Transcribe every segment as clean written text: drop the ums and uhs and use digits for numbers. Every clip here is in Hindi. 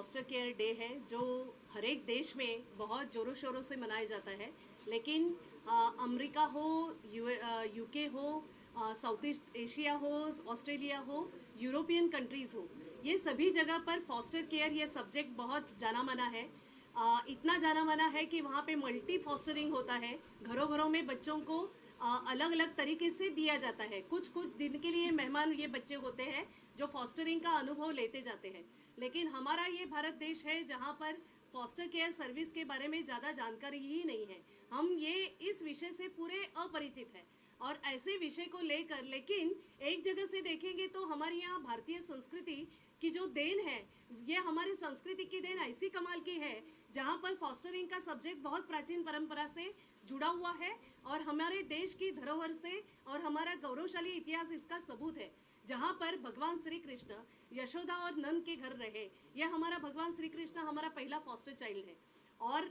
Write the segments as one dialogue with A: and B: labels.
A: फॉस्टर केयर डे है जो हर एक देश में बहुत ज़ोरों शोरों से मनाया जाता है। लेकिन अमेरिका हो, यूके हो, साउथ ईस्ट एशिया हो, ऑस्ट्रेलिया हो, यूरोपियन कंट्रीज़ हो, ये सभी जगह पर फॉस्टर केयर ये सब्जेक्ट बहुत जाना माना है। इतना जाना माना है कि वहाँ पे मल्टी फॉस्टरिंग होता है। घरों घरों में बच्चों को अलग अलग तरीके से दिया जाता है। कुछ कुछ दिन के लिए मेहमान ये बच्चे होते हैं जो फॉस्टरिंग का अनुभव लेते जाते हैं। लेकिन हमारा ये भारत देश है जहाँ पर फॉस्टर केयर सर्विस के बारे में ज़्यादा जानकारी ही नहीं है। हम ये इस विषय से पूरे अपरिचित हैं और ऐसे विषय को लेकर, लेकिन एक जगह से देखेंगे तो हमारी यहाँ भारतीय संस्कृति की जो देन है, ये हमारी संस्कृति की देन ऐसी कमाल की है जहाँ पर फॉस्टरिंग का सब्जेक्ट बहुत प्राचीन परंपरा से जुड़ा हुआ है और हमारे देश की धरोहर से और हमारा गौरवशाली इतिहास इसका सबूत है। जहाँ पर भगवान श्री कृष्ण यशोदा और नंद के घर रहे, यह हमारा भगवान श्री कृष्ण हमारा पहला फॉस्टर चाइल्ड है और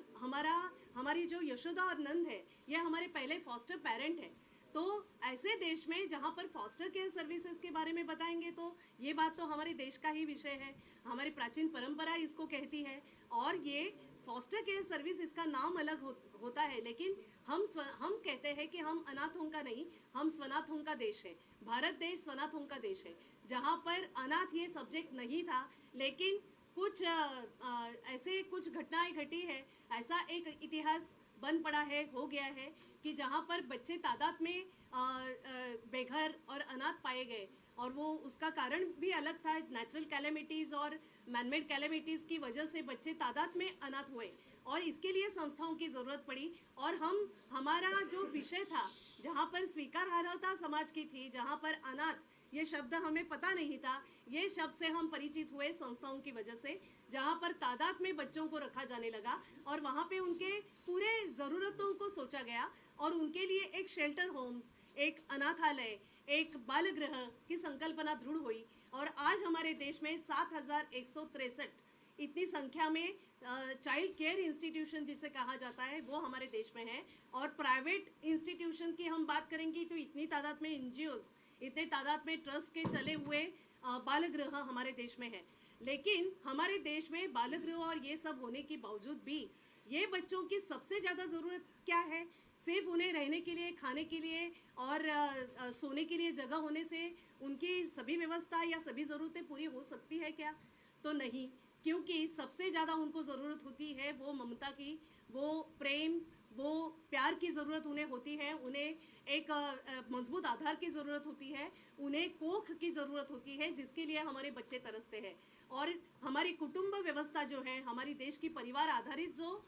A: हमारी जो यशोदा और नंद है यह हमारे पहले फॉस्टर पेरेंट है। तो ऐसे देश में जहाँ पर फॉस्टर केयर सर्विसेज के बारे में बताएंगे तो ये बात तो हमारे देश का ही विषय है, हमारी प्राचीन परंपरा इसको कहती है और ये फॉस्टर केयर सर्विस इसका नाम अलग होता है। लेकिन हम कहते हैं कि हम अनाथों का नहीं, हम स्वनाथों का देश है। भारत देश स्वनाथों का देश है जहाँ पर अनाथ ये सब्जेक्ट नहीं था, लेकिन कुछ ऐसे कुछ घटनाएं घटी है, ऐसा एक इतिहास बन पड़ा है, हो गया है कि जहाँ पर बच्चे तादाद में बेघर और अनाथ पाए गए और वो उसका कारण भी अलग था। नेचुरल कैलेमिटीज़ और मैनमेड कैलेमिटीज़ की वजह से बच्चे तादाद में अनाथ हुए और इसके लिए संस्थाओं की ज़रूरत पड़ी और हमारा जो विषय था जहाँ पर स्वीकारार्हता समाज की थी, जहाँ पर अनाथ ये शब्द हमें पता नहीं था, ये शब्द से हम परिचित हुए संस्थाओं की वजह से, जहाँ पर तादाद में बच्चों को रखा जाने लगा और वहाँ पे उनके पूरे ज़रूरतों को सोचा गया और उनके लिए एक शेल्टर होम्स, एक अनाथालय, एक बालगृह की संकल्पना दृढ़ हुई और आज हमारे देश में 7,163 इतनी संख्या में चाइल्ड केयर इंस्टीट्यूशन जिसे कहा जाता है वो हमारे देश में है। और प्राइवेट इंस्टीट्यूशन की हम बात करेंगे तो इतनी तादाद में एनजीओज, इतने तादाद में ट्रस्ट के चले हुए बालगृह हमारे देश में है। लेकिन हमारे देश में बालगृह और ये सब होने के बावजूद भी ये बच्चों की सबसे ज़्यादा ज़रूरत क्या है? सिर्फ उन्हें रहने के लिए, खाने के लिए और सोने के लिए जगह होने से उनकी सभी व्यवस्था या सभी ज़रूरतें पूरी हो सकती है क्या? तो नहीं, क्योंकि सबसे ज़्यादा उनको ज़रूरत होती है वो ममता की, वो प्रेम, वो प्यार की ज़रूरत उन्हें होती है। उन्हें एक मजबूत आधार की ज़रूरत होती है, उन्हें कोख की ज़रूरत होती है जिसके लिए हमारे बच्चे तरसते हैं। और हमारी कुटुंब व्यवस्था जो है, हमारी देश की परिवार आधारित जो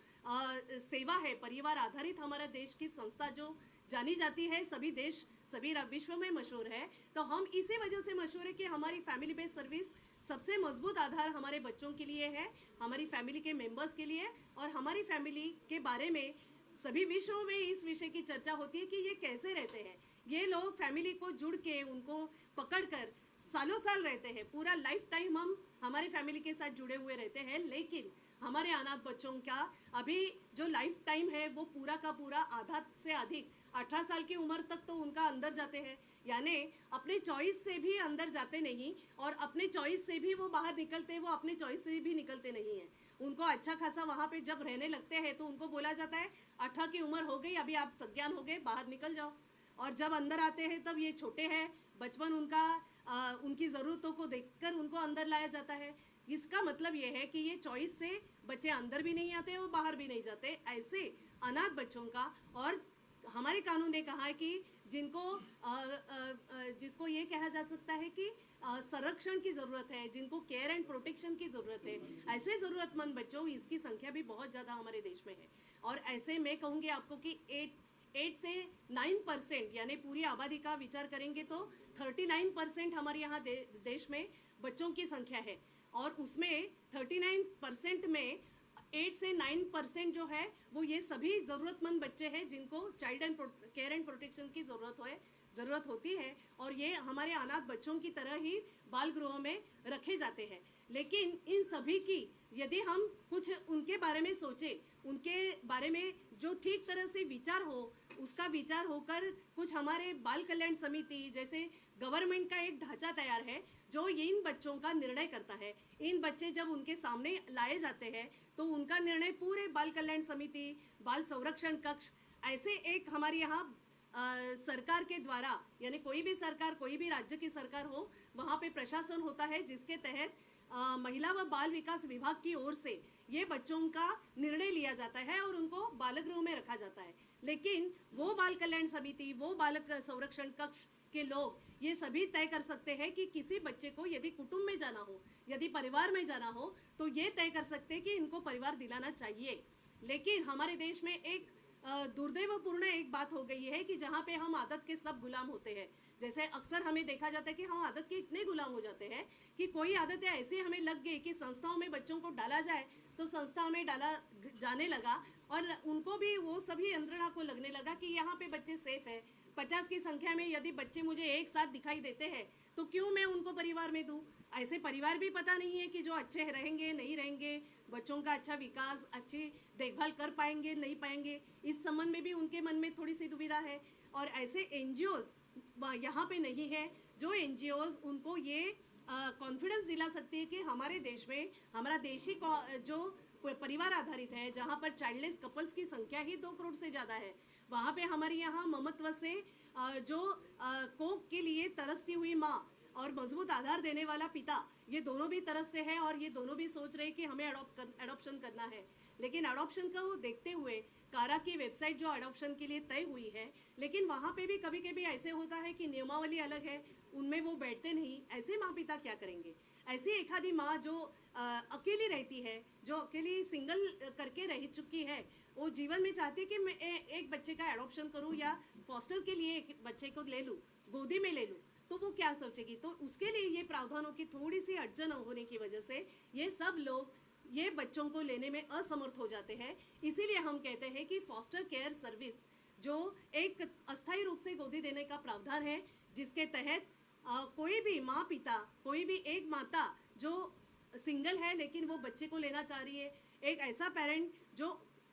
A: सेवा है, परिवार आधारित हमारा देश की संस्था जो जानी जाती है, सभी विश्व में मशहूर है। तो हम इसी वजह से मशहूर है कि हमारी फैमिली बेस्ड सर्विस सबसे मजबूत आधार हमारे बच्चों के लिए है, हमारी फैमिली के मेंबर्स के लिए। और हमारी फैमिली के बारे में सभी विश्वों में इस विषय की चर्चा होती है कि ये कैसे रहते हैं। ये लोग फैमिली को जुड़ के, उनको पकड़कर सालों साल रहते हैं, पूरा लाइफ टाइम हम हमारी फैमिली के साथ जुड़े हुए रहते हैं। लेकिन हमारे अनाथ बच्चों का अभी जो लाइफ टाइम है वो पूरा का पूरा आधा से अधिक 18 साल की उम्र तक तो उनका अंदर जाते हैं, यानी अपने चॉइस से भी अंदर जाते नहीं और अपने चॉइस से भी वो बाहर निकलते हैं, वो अपने चॉइस से भी निकलते नहीं हैं। उनको अच्छा खासा वहाँ पे जब रहने लगते हैं तो उनको बोला जाता है 18 की उम्र हो गई, अभी आप सज्ञान हो गए, बाहर निकल जाओ। और जब अंदर आते हैं तब ये छोटे हैं, बचपन उनकी ज़रूरतों को देखकर उनको अंदर लाया जाता है। इसका मतलब ये है कि ये चॉइस से बच्चे अंदर भी नहीं आते और बाहर भी नहीं जाते। ऐसे अनाथ बच्चों का, और हमारे कानून ने कहा है कि जिसको ये कहा जा सकता है कि संरक्षण की ज़रूरत है, जिनको केयर एंड प्रोटेक्शन की ज़रूरत है, ऐसे ज़रूरतमंद बच्चों इसकी संख्या भी बहुत ज़्यादा हमारे देश में है। और ऐसे मैं कहूँगी आपको कि 8 से 9% यानी पूरी आबादी का विचार करेंगे तो 39% हमारे यहाँ देश में बच्चों की संख्या है और उसमें 39% में 8 से 9% जो है वो ये सभी ज़रूरतमंद बच्चे हैं जिनको child and care and protection की ज़रूरत होती है और ये हमारे अनाथ बच्चों की तरह ही बाल गृहों में रखे जाते हैं। लेकिन इन सभी की यदि हम कुछ उनके बारे में सोचें, उनके बारे में जो ठीक तरह से विचार हो, उसका विचार होकर कुछ हमारे बाल कल्याण समिति जैसे गवर्नमेंट का एक ढांचा तैयार है जो इन बच्चों का निर्णय करता है। इन बच्चे जब उनके सामने लाए जाते हैं तो उनका निर्णय पूरे बाल कल्याण समिति, बाल संरक्षण कक्ष, ऐसे एक हमारे यहाँ सरकार के द्वारा, यानी कोई भी सरकार, कोई भी राज्य की सरकार हो, वहाँ पे प्रशासन होता है जिसके तहत महिला व बाल विकास विभाग की ओर से ये बच्चों का निर्णय लिया जाता है और उनको बालगृह में रखा जाता है। लेकिन वो बाल कल्याण समिति, वो बालक संरक्षण कक्ष के लोग ये सभी तय कर सकते हैं कि किसी बच्चे को यदि कुटुंब में जाना हो, यदि परिवार में जाना हो, तो ये तय कर सकते हैं कि इनको परिवार दिलाना चाहिए। लेकिन हमारे देश में एक दुर्दैवपूर्ण एक बात हो गई है कि जहाँ पे हम आदत के सब गुलाम होते हैं। जैसे अक्सर हमें देखा जाता है कि हम आदत के इतने गुलाम हो जाते हैं कि कोई आदतें ऐसी हमें लग गई कि संस्थाओं में बच्चों को डाला जाए तो संस्थाओं में डाला जाने लगा और उनको भी वो सभी यंत्रणा को लगने लगा कि यहाँ पे बच्चे सेफ है। 50 की संख्या में यदि बच्चे मुझे एक साथ दिखाई देते हैं तो क्यों मैं उनको परिवार में दूँ। ऐसे परिवार भी पता नहीं है कि जो अच्छे रहेंगे नहीं रहेंगे, बच्चों का अच्छा विकास, अच्छी देखभाल कर पाएंगे नहीं पाएंगे, इस संबंध में भी उनके मन में थोड़ी सी दुविधा है। और ऐसे NGOs यहाँ पे नहीं है जो NGOs उनको ये कॉन्फिडेंस दिला सकती है कि हमारे देश में, हमारा देश ही जो परिवार आधारित है, जहाँ पर चाइल्डलेस कपल्स की संख्या ही 2 करोड़ से ज़्यादा है, वहाँ पे हमारे यहाँ ममत्व से जो कोख के लिए तरसती हुई माँ और मजबूत आधार देने वाला पिता, ये दोनों भी तरसते हैं और ये दोनों भी सोच रहे हैं कि हमें अडॉप्शन करना है। लेकिन अडॉप्शन को देखते हुए कारा की वेबसाइट जो अडॉप्शन के लिए तय हुई है, लेकिन वहाँ पे भी कभी कभी ऐसे होता है कि नियमावली अलग है, उनमें वो बैठते नहीं। ऐसे माँ पिता क्या करेंगे? ऐसी एक आधी माँ जो अकेली रहती है, जो अकेली सिंगल करके रह चुकी है, वो जीवन में चाहती है कि मैं एक बच्चे का एडॉप्शन करूँ या फॉस्टर के लिए एक बच्चे को ले लूँ, गोदी में ले लूँ, तो वो क्या सोचेगी? तो उसके लिए ये प्रावधानों की थोड़ी सी अड़चन होने की वजह से ये सब लोग ये बच्चों को लेने में असमर्थ हो जाते हैं। इसीलिए हम कहते हैं कि फॉस्टर केयर सर्विस जो एक अस्थायी रूप से गोदी देने का प्रावधान है, जिसके तहत कोई भी माँ पिता, कोई भी एक माता जो सिंगल है लेकिन वो बच्चे को लेना चाह रही है, एक ऐसा पेरेंट जो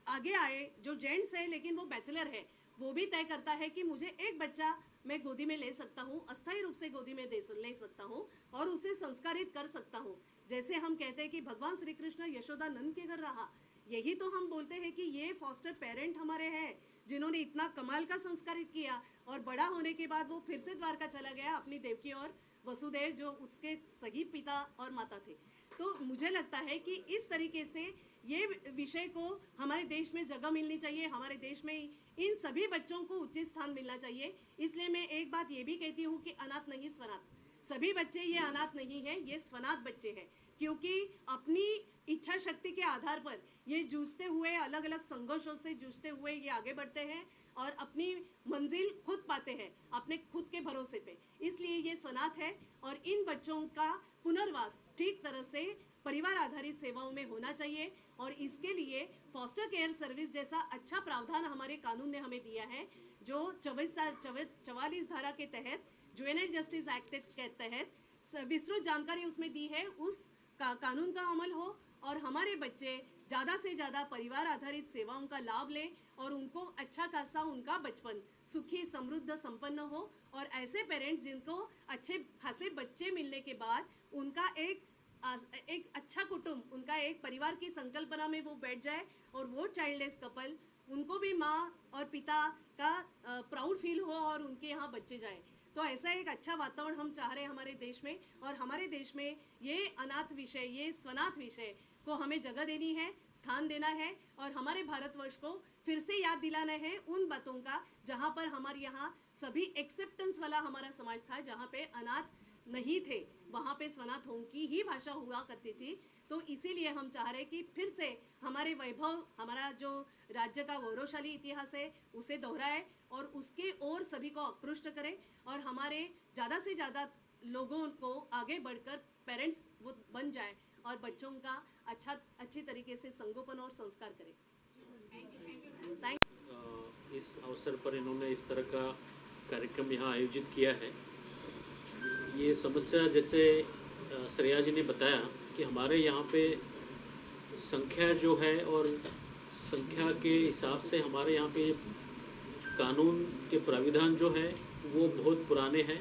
A: आगे आए, जो जेंट्स है लेकिन वो बैचलर है, वो भी तय करता है कि मुझे एक बच्चा मैं गोदी में ले सकता हूँ, अस्थायी रूप से गोदी में ले सकता हूँ और उसे संस्कारित कर सकता हूँ। जैसे हम कहते हैं कि भगवान श्री कृष्ण यशोदा नंद के घर रहा, यही तो हम बोलते हैं कि ये फॉस्टर पेरेंट हमारे हैं जिन्होंने इतना कमाल का संस्कारित किया और बड़ा होने के बाद वो फिर से द्वारका चला गया अपनी देवकी और वसुदेव जो उसके सही पिता और माता थे। तो मुझे लगता है कि इस तरीके से ये विषय को हमारे देश में जगह मिलनी चाहिए, हमारे देश में इन सभी बच्चों को उचित स्थान मिलना चाहिए। इसलिए मैं एक बात ये भी कहती हूँ कि अनाथ नहीं स्वनाथ, सभी बच्चे ये अनाथ नहीं है, ये स्वनाथ बच्चे हैं, क्योंकि अपनी इच्छा शक्ति के आधार पर ये जूझते हुए, अलग अलग संघर्षों से जूझते हुए ये आगे बढ़ते हैं और अपनी मंजिल खुद पाते हैं अपने खुद के भरोसे पे। इसलिए ये स्वनाथ है और इन बच्चों का पुनर्वास ठीक तरह से परिवार आधारित सेवाओं में होना चाहिए और इसके लिए फॉस्टर केयर सर्विस जैसा अच्छा प्रावधान हमारे कानून ने हमें दिया है, जो 44 धारा के तहत, जुवेनाइल जस्टिस एक्ट के तहत विस्तृत जानकारी उसमें दी है, उस कानून का अमल हो और हमारे बच्चे ज़्यादा से ज़्यादा परिवार आधारित सेवाओं का लाभ लें और उनको अच्छा खासा उनका बचपन सुखी समृद्ध संपन्न हो और ऐसे पेरेंट्स जिनको अच्छे खासे बच्चे मिलने के बाद उनका एक अच्छा कुटुंब, उनका एक परिवार की संकल्पना में वो बैठ जाए और वो चाइल्डलेस कपल, उनको भी माँ और पिता का प्राउड फील हो और उनके यहाँ बच्चे जाए। तो ऐसा एक अच्छा वातावरण हम चाह रहे हैं हमारे देश में और हमारे देश में ये अनाथ विषय, ये स्वनाथ विषय को हमें जगह देनी है, स्थान देना है और हमारे भारतवर्ष को फिर से याद दिलाना है उन बातों का जहाँ पर हमारे यहाँ सभी एक्सेप्टेंस वाला हमारा समाज था, जहाँ पे अनाथ नहीं थे, वहाँ पे स्वनाथों की ही भाषा हुआ करती थी। तो इसीलिए हम चाह रहे हैं कि फिर से हमारे वैभव, हमारा जो राज्य का गौरवशाली इतिहास है उसे दोहराए और उसके ओर सभी को आकृष्ट करें और हमारे ज़्यादा से ज़्यादा लोगों को आगे बढ़कर पेरेंट्स वो बन जाए और बच्चों का अच्छी तरीके से संगोपन और संस्कार करें।
B: इस अवसर पर इन्होंने इस तरह का कार्यक्रम यहाँ आयोजित किया है। ये समस्या जैसे श्रेया जी ने बताया कि हमारे यहाँ पे संख्या जो है और संख्या के हिसाब से हमारे यहाँ पे कानून के प्राविधान जो है वो बहुत पुराने हैं।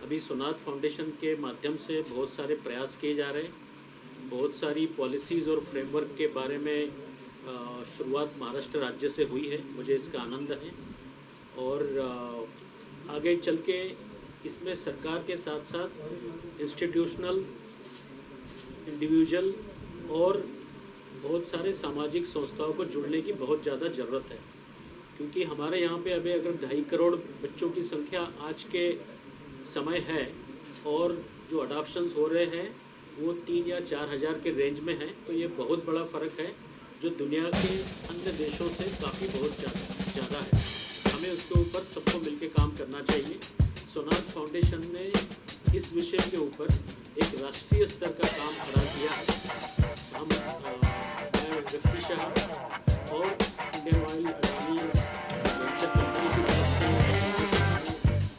B: अभी सोनाथ फाउंडेशन के माध्यम से बहुत सारे प्रयास किए जा रहे हैं। बहुत सारी पॉलिसीज़ और फ्रेमवर्क के बारे में शुरुआत महाराष्ट्र राज्य से हुई है, मुझे इसका आनंद है। और आगे चल के इसमें सरकार के साथ साथ इंस्टीट्यूशनल, इंडिविजुअल और बहुत सारे सामाजिक संस्थाओं को जुड़ने की बहुत ज़्यादा ज़रूरत है, क्योंकि हमारे यहाँ पे अभी अगर 2.5 करोड़ बच्चों की संख्या आज के समय है और जो अडॉप्शंस हो रहे हैं वो 3 या 4 हज़ार के रेंज में है, तो ये बहुत बड़ा फ़र्क है जो दुनिया के अन्य देशों से काफ़ी बहुत ज़्यादा है। हमें उसके ऊपर सबको मिलकर काम करना चाहिए। सोनाथ फाउंडेशन ने इस विषय के ऊपर एक राष्ट्रीय स्तर का काम खड़ा किया है। हम मैं व्यक्तिशः और Indian oil Adanis venture company की तरफ से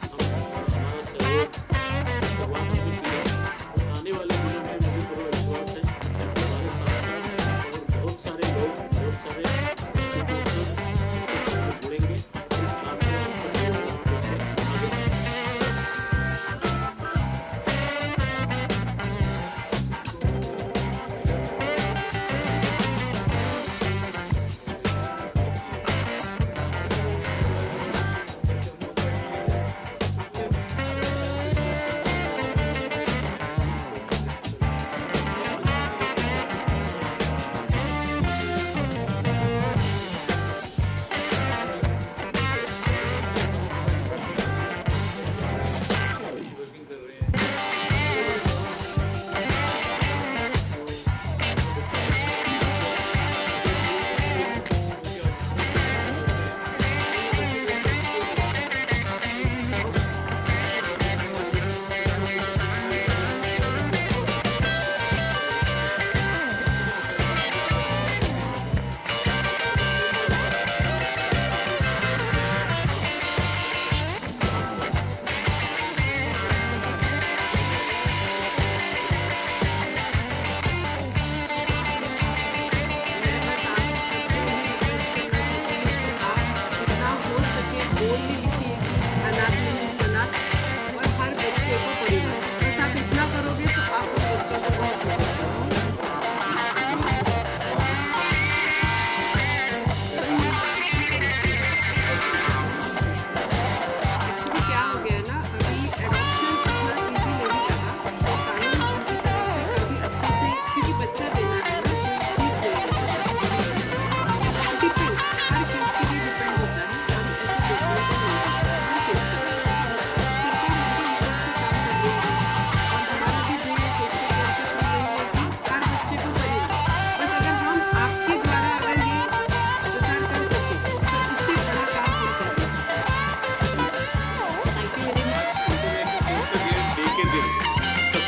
B: हमारा सहयोग शुरुआत भी किया। आने वाले दिनों में मुझे पूरा विश्वास है हमारे साथ और बहुत सारे लोग, बहुत सारे जुड़ेंगे इस काम को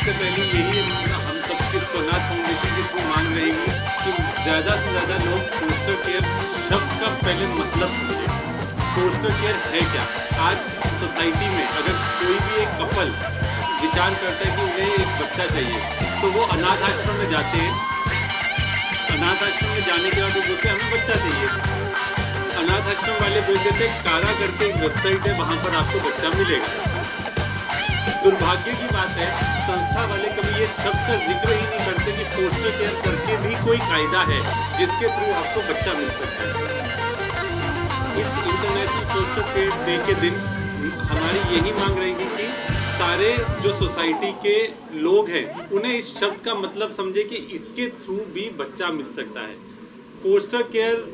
C: पहले यही हम सबके सोनाथ फाउंडेशन की थ्रू मांग रहेगी कि ज़्यादा से ज़्यादा लोग फोस्टर केयर शब्द का पहले मतलब समझें। फोस्टर केयर है क्या? आज सोसाइटी में अगर कोई भी एक कपल विचार करता है कि उन्हें एक बच्चा चाहिए तो वो अनाथ आश्रम में जाते हैं। अनाथ आश्रम में जाने के बाद वो बोलते हैं हमें बच्चा चाहिए। अनाथ आश्रम वाले बोल देते कारा करके एक वेबसाइट है, वहाँ पर आपको बच्चा मिलेगा। दुर्भाग्य की बात है संस्था वाले कभी ये शब्द का जिक्र ही नहीं करते कि फोस्टर केयर करके भी कोई कायदा है जिसके थ्रू आपको बच्चा मिल सकता है। इस इंटरनेशनल फोस्टर केयर डे के दिन हमारी यही मांग रहेगी कि सारे जो सोसाइटी के लोग हैं उन्हें इस शब्द का मतलब समझे कि इसके थ्रू भी बच्चा मिल सकता है। फोस्टर केयर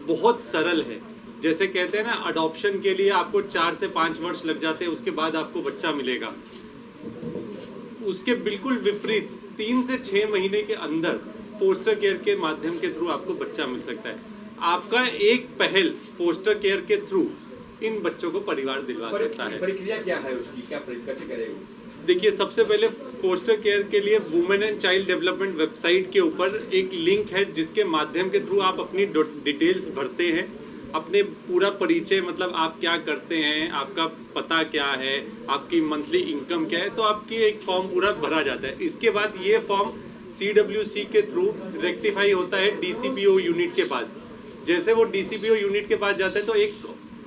C: बहुत सरल है। जैसे कहते हैं ना, अडॉप्शन के लिए आपको 4 से 5 वर्ष लग जाते हैं, उसके बाद आपको बच्चा मिलेगा। उसके बिल्कुल विपरीत 3 से 6 महीने के अंदर फोस्टर केयर के माध्यम के थ्रू आपको बच्चा मिल सकता है। आपका एक पहल फोस्टर केयर के थ्रू इन बच्चों को परिवार दिलवा सकता है।
D: प्रक्रिया क्या है उसकी, क्या कैसे करेगा?
C: देखिए, सबसे पहले फोस्टर केयर के लिए women and child development website के ऊपर एक लिंक है जिसके माध्यम के थ्रू आप अपनी डिटेल्स भरते हैं। अपने पूरा परिचय, मतलब आप क्या करते हैं, आपका पता क्या है, आपकी मंथली इनकम क्या है, तो आपकी एक फॉर्म पूरा भरा जाता है। इसके बाद ये फॉर्म CWC के थ्रू रेक्टिफाई होता है DCPO यूनिट के पास। जैसे वो DCPO यूनिट के पास जाता है तो एक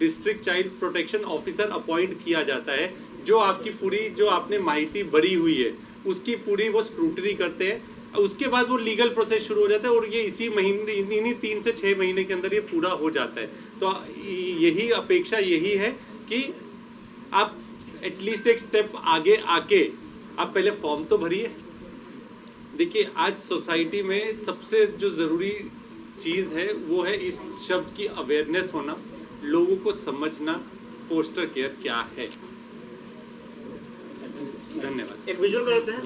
C: district child protection officer appoint किया जाता है, जो आपकी पूरी जो आपने माहिती भरी हुई है उसकी पूरी वो स्क्रूटनी करते हैं। उसके बाद वो लीगल प्रोसेस शुरू हो जाता है और ये इसी महीने इन्हीं 3 से 6 महीने के अंदर ये पूरा हो जाता है। तो यही अपेक्षा यही है कि आप एटलीस्ट एक स्टेप आगे आके आप पहले फॉर्म तो भरिए। देखिए आज सोसाइटी में सबसे जो ज़रूरी चीज़ है वो है इस शब्द की अवेयरनेस होना, लोगों को समझना फोस्टर केयर क्या है। धन्यवाद।
E: एक विजुअल करते हैं।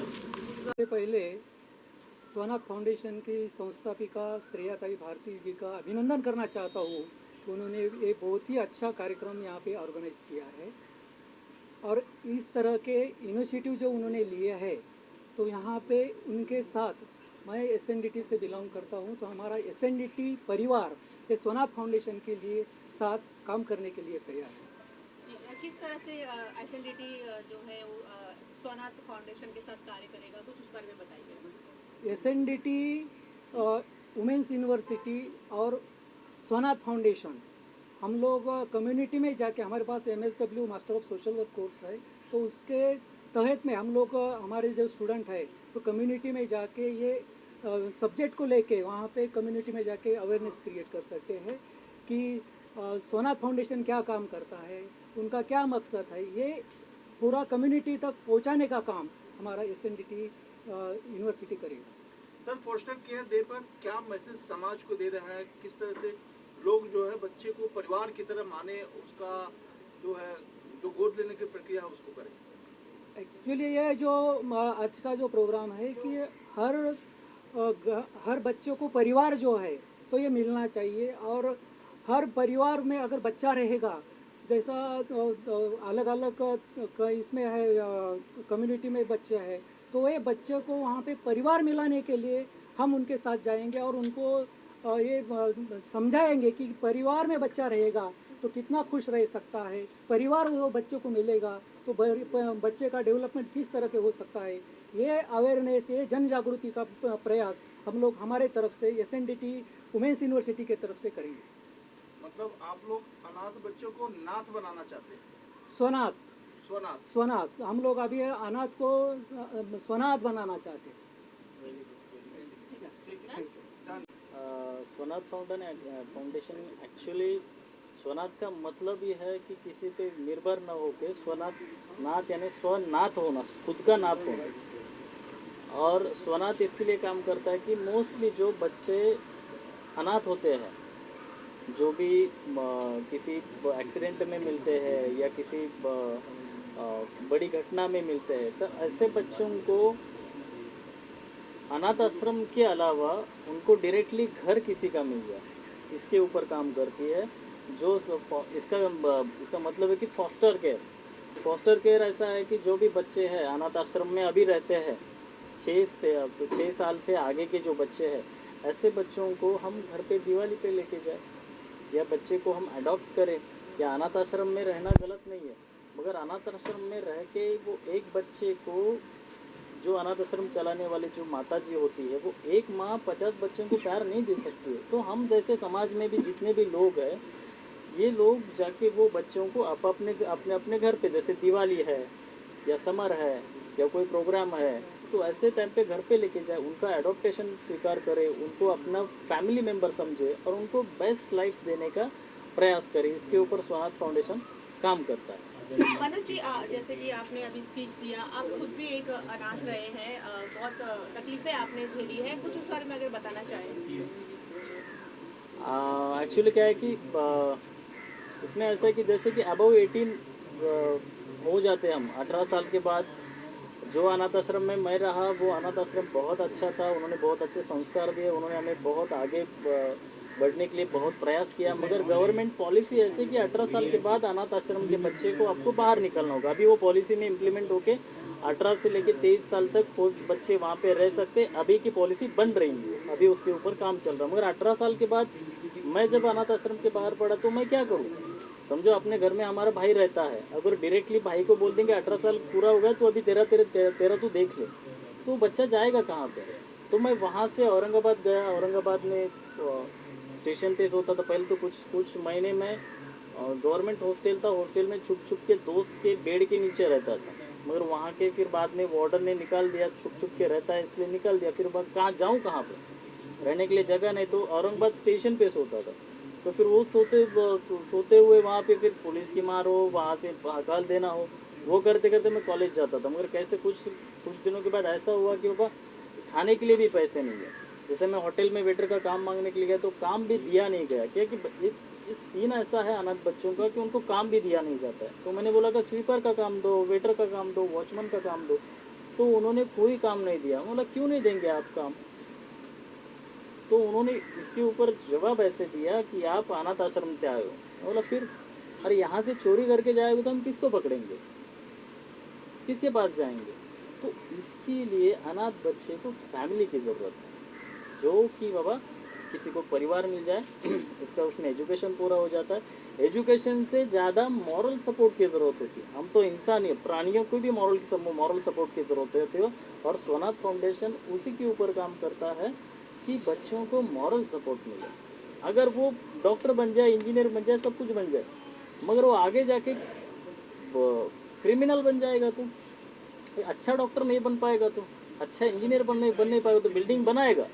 F: सबसे पहले स्वनाथ फाउंडेशन की संस्थापिका श्रेयाताई भारती जी का अभिनंदन करना चाहता हूँ कि उन्होंने ये बहुत ही अच्छा कार्यक्रम यहाँ पे ऑर्गेनाइज किया है और इस तरह के इनिशिएटिव जो उन्होंने लिए है तो यहाँ पे उनके साथ मैं SNDT से बिलोंग करता हूँ, तो हमारा SNDT परिवार ये स्वनाथ फाउंडेशन के लिए साथ काम करने के लिए तैयार है।
G: किस तरह से SNDT जो है वो स्वनाथ फाउंडेशन के साथ कार्य करेगा, कुछ उस बारे में बताइए।
F: SNDT वुमेंस यूनिवर्सिटी और स्वनाथ फाउंडेशन हम लोग कम्युनिटी में जाके, हमारे पास MSW master of social work course है, तो उसके तहत में हम लोग हमारे जो स्टूडेंट है तो कम्युनिटी में जाके ये सब्जेक्ट को लेके वहाँ पे कम्युनिटी में जाके अवेयरनेस क्रिएट कर सकते हैं कि स्वनाथ फाउंडेशन क्या काम करता है, उनका क्या मकसद है, ये पूरा कम्युनिटी तक पहुँचाने का काम हमारा SNDT यूनिवर्सिटी करेगा।
E: सर, फोस्टर केयर डे पर क्या मैसेज समाज को दे रहा है, किस तरह से लोग जो है बच्चे को परिवार की तरह माने, उसका जो है जो गोद लेने की प्रक्रिया है उसको करें।
F: एक्चुअली ये जो आज का जो प्रोग्राम है कि हर बच्चों को परिवार जो है तो ये मिलना चाहिए और हर परिवार में अगर बच्चा रहेगा, जैसा अलग अलग इसमें है कम्युनिटी में बच्चे हैं, तो ये बच्चे को वहाँ पे परिवार मिलाने के लिए हम उनके साथ जाएंगे और उनको ये समझाएंगे कि परिवार में बच्चा रहेगा तो कितना खुश रह सकता है, परिवार वो बच्चे को मिलेगा तो बच्चे का डेवलपमेंट किस तरह के हो सकता है। ये अवेयरनेस, ये जन जागृति का प्रयास हम लोग हमारे तरफ से SNDT वुमेंस यूनिवर्सिटी के तरफ से करेंगे।
E: मतलब आप लोग अनाथ बच्चों को नाथ बनाना चाहते हैं?
F: स्वनाथ हम लोग अभी अनाथ को स्वनाथ बनाना चाहते हैं।
H: स्वनाथ फाउंडेशन एक्चुअली स्वनाथ का मतलब ये है कि किसी पे निर्भर न होके नाथ यानी स्वनाथ होना, खुद का नाथ होना। और स्वनाथ इसके लिए काम करता है कि मोस्टली जो बच्चे अनाथ होते हैं, जो भी किसी एक्सीडेंट में मिलते हैं या किसी बड़ी घटना में मिलते हैं, तो ऐसे बच्चों को अनाथ आश्रम के अलावा उनको डायरेक्टली घर किसी का मिल जाए, इसके ऊपर काम करती है। जो इसका मतलब है कि फॉस्टर केयर ऐसा है कि जो भी बच्चे हैं अनाथ आश्रम में अभी रहते हैं, 6 साल से आगे के जो बच्चे हैं, ऐसे बच्चों को हम घर पे दिवाली पे लेके जाए या बच्चे को हम अडॉप्ट करें। या अनाथ आश्रम में रहना गलत नहीं है, मगर अनाथ आश्रम में रह के वो एक बच्चे को, जो अनाथ आश्रम चलाने वाली जो माता जी होती है, वो एक माँ 50 बच्चों को प्यार नहीं दे सकती है। तो हम जैसे समाज में भी जितने भी लोग हैं, ये लोग जाके वो बच्चों को अपने घर पे, जैसे दिवाली है या समर है या कोई प्रोग्राम है, तो ऐसे टाइम पे घर पे लेके जाए, उनका एडॉप्टेशन स्वीकार करे, उनको अपना फैमिली मेम्बर समझे और उनको बेस्ट लाइफ देने का प्रयास करे। इसके ऊपर स्वनाथ फाउंडेशन काम करता है।
G: मनोज जी, जैसे कि आपने अभी स्पीच दिया, आप खुद भी एक अनाथ रहे हैं, बहुत तकलीफें आपने झेली है, कुछ उस बारे में अगर बताना चाहें।
H: एक्चुअली क्या है कि इसमें ऐसा है कि जैसे कि अबव 18 हो जाते हम 18 साल के बाद। जो अनाथ आश्रम में मैं रहा, वो अनाथ आश्रम बहुत अच्छा था, उन्होंने बहुत अच्छे संस्कार दिए, उन्होंने हमें बहुत आगे बढ़ने के लिए बहुत प्रयास किया। मगर गवर्नमेंट पॉलिसी ऐसे कि 18 साल के बाद अनाथ आश्रम के बच्चे को आपको बाहर निकलना होगा। अभी वो पॉलिसी में इम्प्लीमेंट होके 18 से लेकर 23 साल तक वो बच्चे वहाँ पे रह सकते। अभी की पॉलिसी बन रही है, अभी उसके ऊपर काम चल रहा है। मगर 18 साल के बाद मैं जब अनाथ आश्रम के बाहर पड़ा तो मैं क्या करूँ? समझो अपने घर में हमारा भाई रहता है, अगर डायरेक्टली भाई को बोल देंगे 18 साल पूरा हो गया तो अभी तेरा तू देख ले, तो बच्चा जाएगा कहाँ पे? तो मैं वहाँ से औरंगाबाद गया। औरंगाबाद में स्टेशन पे होता था पहले, तो कुछ महीने में और गवर्नमेंट हॉस्टल था, हॉस्टल में छुप छुप के दोस्त के बेड के नीचे रहता था, मगर वहाँ के फिर बाद में वार्डन ने निकाल दिया, छुप छुप के रहता है इसलिए निकाल दिया। फिर बाद कहाँ जाऊँ, कहाँ पे रहने के लिए जगह नहीं, तो औरंगाबाद स्टेशन पे सोता था। तो फिर वो सोते हुए वहाँ पे फिर पुलिस की मार हो, वहाँ से हकाल देना हो, वो करते करते मैं कॉलेज जाता था। मगर कैसे कुछ दिनों के बाद ऐसा हुआ कि बाबा खाने के लिए भी पैसे नहीं है। जैसे मैं होटल में वेटर का काम मांगने के लिए गया तो काम भी दिया नहीं गया, क्योंकि इस सीन ऐसा है अनाथ बच्चों का कि उनको काम भी दिया नहीं जाता है। तो मैंने बोला कि स्वीपर का काम दो, वेटर का काम दो, वॉचमैन का काम दो, तो उन्होंने कोई काम नहीं दिया। बोला क्यों नहीं देंगे आप काम? तो उन्होंने इसके ऊपर जवाब ऐसे दिया कि आप अनाथ आश्रम से आए हो। बोला फिर अरे यहाँ से चोरी करके जाएगा तो हम किसको पकड़ेंगे, किसके पास जाएंगे? तो इसके लिए अनाथ बच्चे को फैमिली की ज़रूरत है, जो कि बाबा किसी को परिवार मिल जाए, उसका उसमें एजुकेशन पूरा हो जाता है। एजुकेशन से ज़्यादा मॉरल सपोर्ट की ज़रूरत होती है। हम तो इंसान ही, प्राणियों को भी मॉरल सपोर्ट की ज़रूरत होती है, और सोनाथ फाउंडेशन उसी के ऊपर काम करता है कि बच्चों को मॉरल सपोर्ट मिले। अगर वो डॉक्टर बन जाए, इंजीनियर बन जाए, सब कुछ बन जाए, मगर वो आगे जाके क्रिमिनल बन जाएगा तो अच्छा डॉक्टर नहीं बन पाएगा, तो अच्छा इंजीनियर बन नहीं पाएगा, तो बिल्डिंग बनाएगा,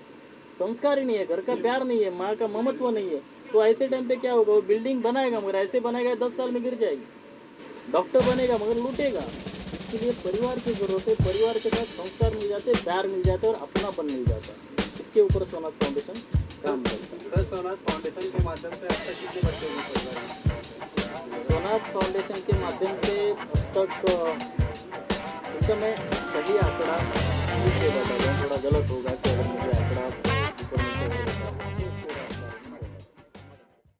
H: संस्कार ही नहीं है, घर का प्यार नहीं है, माँ का ममत्व नहीं है, तो ऐसे टाइम पे क्या होगा? वो बिल्डिंग बनाएगा मगर ऐसे बनाएगा 10 साल में गिर जाएगी। डॉक्टर बनेगा मगर लूटेगा। इसके लिए परिवार की जरूरत है, परिवार के साथ संस्कार मिल जाते, प्यार मिल जाता है और अपनापन मिल जाता है। इसके ऊपर सोनाथ फाउंडेशन काम करता है।
I: सर, सोनाथ फाउंडेशन के माध्यम से अब तक कितने बच्चों को पढ़ा है?
H: सोनाथ फाउंडेशन के माध्यम से अब तक इस समय सही आंकड़ा नहीं दे पाता है, थोड़ा गलत होगा